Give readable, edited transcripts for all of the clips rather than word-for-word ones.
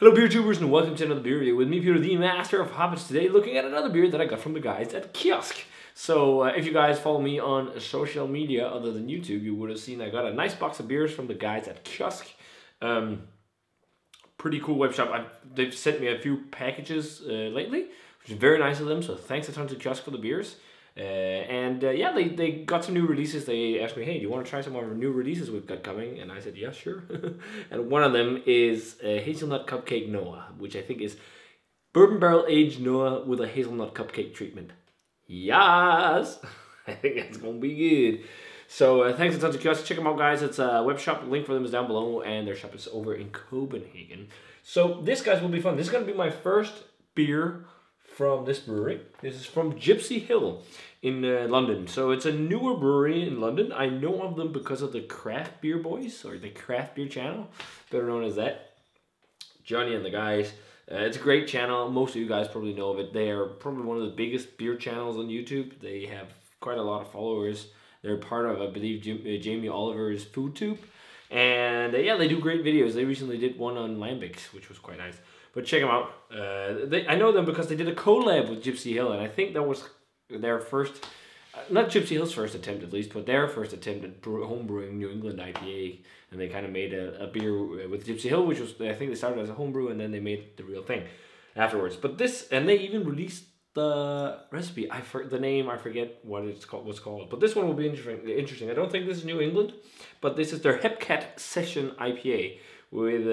Hello beer tubers and welcome to another beer review with me, Peter, the master of Hoppets, today looking at another beer that I got from the guys at Kiosk. So if you guys follow me on social media other than YouTube, you would have seen I got a nice box of beers from the guys at Kiosk. Pretty cool web shop. They've sent me a few packages lately, which is very nice of them, so thanks a ton to Kiosk for the beers. Yeah, they got some new releases. They asked me, hey, do you want to try some of our new releases we've got coming? And I said, yeah, sure. And one of them is Hazelnut Cupcake Noah, which I think is bourbon barrel aged Noah with a hazelnut cupcake treatment. Yes! I think that's going to be good. So thanks a ton to Kiosk. Check them out, guys. It's a web shop. The link for them is down below, and their shop is over in Copenhagen. So this, guys, will be fun. This is going to be my first beer from this brewery. This is from Gipsy Hill in London. So it's a newer brewery in London. I know of them because of the Craft Beer Boys, or the Craft Beer channel, better known as that. Johnny and the guys. It's a great channel. Most of you guys probably know of it. They are probably one of the biggest beer channels on YouTube. They have quite a lot of followers. They're part of, I believe, Jamie Oliver's FoodTube. And yeah, they do great videos. They recently did one on lambics, which was quite nice. But check them out. I know them because they did a collab with Gipsy Hill, and I think that was their first, not Gipsy Hill's first attempt at least, but their first attempt at homebrewing New England IPA. And they kind of made a beer with Gipsy Hill, which was, I think they started as a homebrew, and then they made the real thing afterwards. But this, and they even released the recipe. The name, I forget what it's called. What's called. But this one will be interesting. I don't think this is New England, but this is their Hepcat Session Ipa. With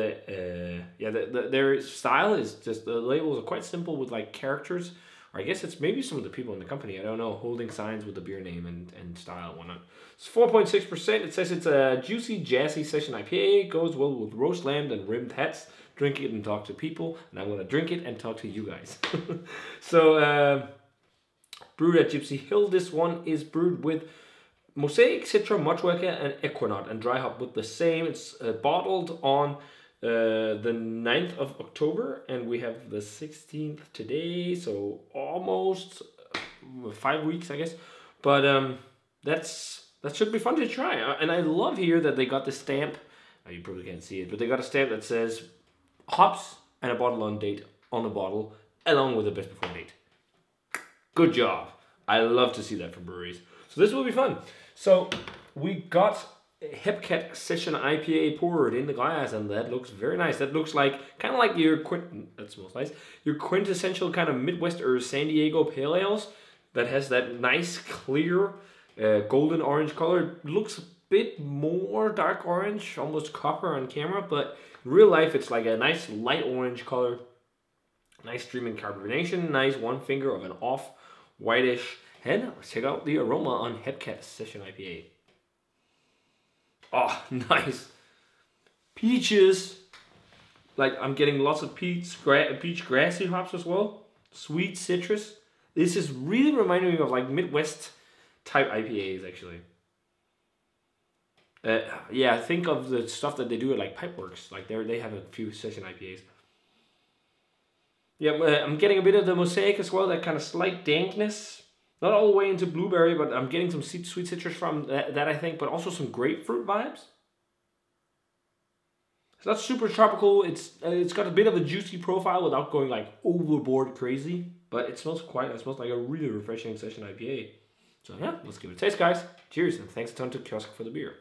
their style is just, the labels are quite simple with like characters, or I guess it's maybe some of the people in the company, I don't know, holding signs with the beer name and style and whatnot. It's 4.6%. It says it's a juicy, jazzy session IPA. It goes well with roast lamb and rimmed hats. Drink it and talk to people, and I'm gonna drink it and talk to you guys. So brewed at Gipsy Hill. This one is brewed with Mosaic, Citra, Motueka, and Equinox, and dry hop with the same. It's bottled on the 9th of October, and we have the 16th today, so almost 5 weeks, I guess. But that should be fun to try. And I love here that they got the stamp. You probably can't see it, but they got a stamp that says hops and a bottle on date on the bottle, along with the best before date. Good job. I love to see that from breweries. So this will be fun. So we got Hepcat Session IPA poured in the glass, and that looks very nice. That looks like kind of like that smells nice. Your quintessential kind of Midwest or San Diego pale ales that has that nice clear golden orange color. It looks a bit more dark orange, almost copper on camera, but in real life it's like a nice light orange color. Nice streaming carbonation. Nice one finger of an off whitish head. Let's check out the aroma on Hepcat Session IPA. Oh, nice. Peaches. Like, I'm getting lots of peach grassy hops as well. Sweet citrus. This is really reminding me of like Midwest type IPAs, actually. Yeah, think of the stuff that they do at like Pipeworks. Like they have a few session IPAs. Yeah, I'm getting a bit of the Mosaic as well. That kind of slight dankness. Not all the way into blueberry, but I'm getting some sweet citrus from that I think, but also some grapefruit vibes. It's not super tropical. It's got a bit of a juicy profile without going like overboard crazy, but it smells like a really refreshing session IPA. So yeah, let's give it a taste, guys. Cheers, and thanks a ton to Kiosk for the beer.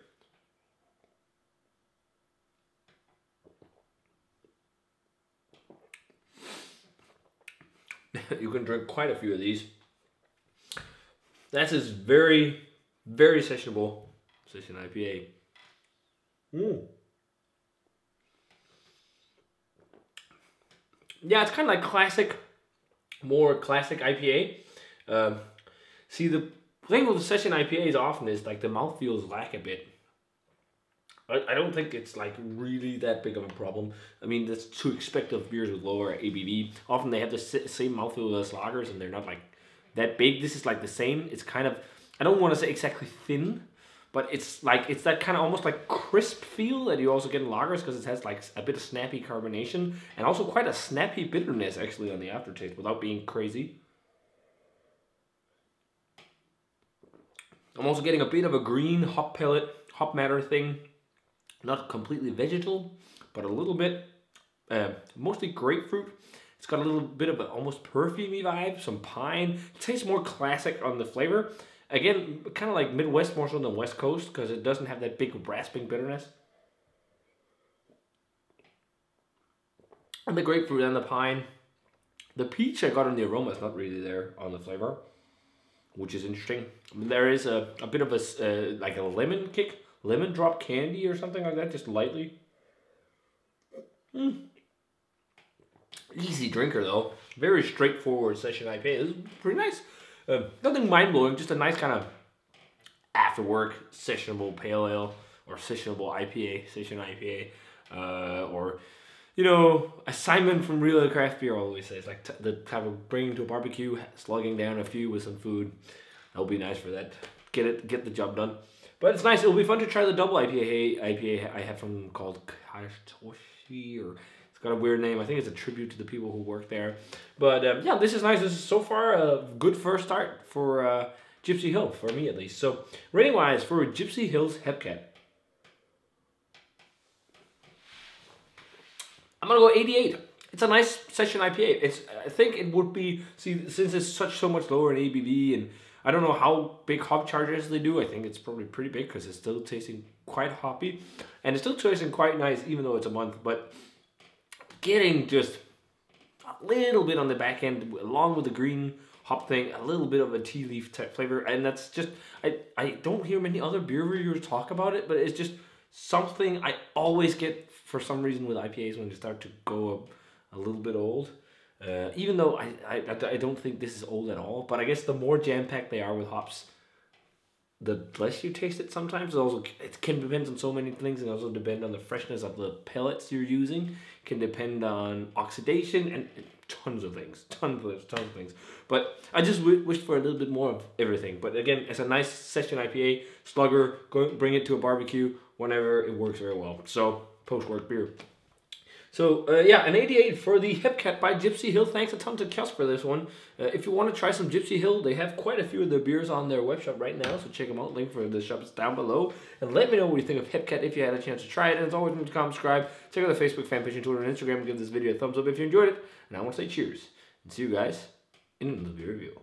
You can drink quite a few of these. That is very, very sessionable session IPA. Yeah, it's kind of like classic, more classic IPA. See, the thing with the session IPAs often is like the mouthfeels lack a bit. I don't think it's like really that big of a problem. I mean, that's to expect of beers with lower ABV. Often they have the same mouthfeel as lagers, and they're not like that big. This is like the same. It's kind of, I don't want to say exactly thin, but it's that kind of almost like crisp feel that you also get in lagers, because it has like a bit of snappy carbonation and also quite a snappy bitterness actually on the aftertaste without being crazy. I'm also getting a bit of a green hop pellet, hop matter thing. Not completely vegetal, but a little bit. mostly grapefruit. It's got a little bit of an almost perfumey vibe, some pine. It tastes more classic on the flavor. Again, kind of like Midwest more so than West Coast because it doesn't have that big rasping bitterness. And the grapefruit and the pine. The peach I got in the aroma is not really there on the flavor, which is interesting. There is a bit of a like a lemon kick, lemon drop candy or something like that, just lightly. Easy drinker though, very straightforward session IPA. It's pretty nice. Nothing mind blowing, just a nice kind of after work sessionable pale ale or sessionable IPA, session IPA, or you know, assignment from Real Craft Beer always says like the type of bringing to a barbecue, slugging down a few with some food. That'll be nice for that. Get the job done. But it's nice. It'll be fun to try the double IPA I have from called Kashtoshi, or it's got a weird name. I think it's a tribute to the people who work there. But yeah, this is nice. This is so far a good first start for Gipsy Hill, for me at least. So rating wise for Gipsy Hill's Hepcat, I'm gonna go 88. It's a nice session IPA. I think it would be, since it's so much lower in ABV, and I don't know how big hop charges they do. I think it's probably pretty big because it's still tasting quite hoppy, and it's still tasting quite nice even though it's a month. But getting just a little bit on the back end along with the green hop thing, a little bit of a tea leaf type flavor, and that's just I don't hear many other beer reviewers talk about it, but it's just something I always get for some reason with IPAs when they start to go a little bit old. Even though I don't think this is old at all, but I guess the more jam-packed they are with hops, the less you taste it sometimes. It can depend on so many things, and also depend on the freshness of the pellets you're using. It can depend on oxidation and tons of things. Tons of things. But I just wish for a little bit more of everything. But again, it's a nice session IPA, slugger, bring it to a barbecue whenever, it works very well. So, post-work beer. So, yeah, an 88 for the Hepcat by Gipsy Hill. Thanks a ton to Kiosk for this one. If you want to try some Gipsy Hill, they have quite a few of their beers on their web shop right now, so check them out. Link for the shop is down below. And let me know what you think of Hepcat if you had a chance to try it. And as always, remember to comment, subscribe, check out the Facebook fan page and Twitter and Instagram, and give this video a thumbs up if you enjoyed it. And I want to say cheers, and see you guys in the beer review.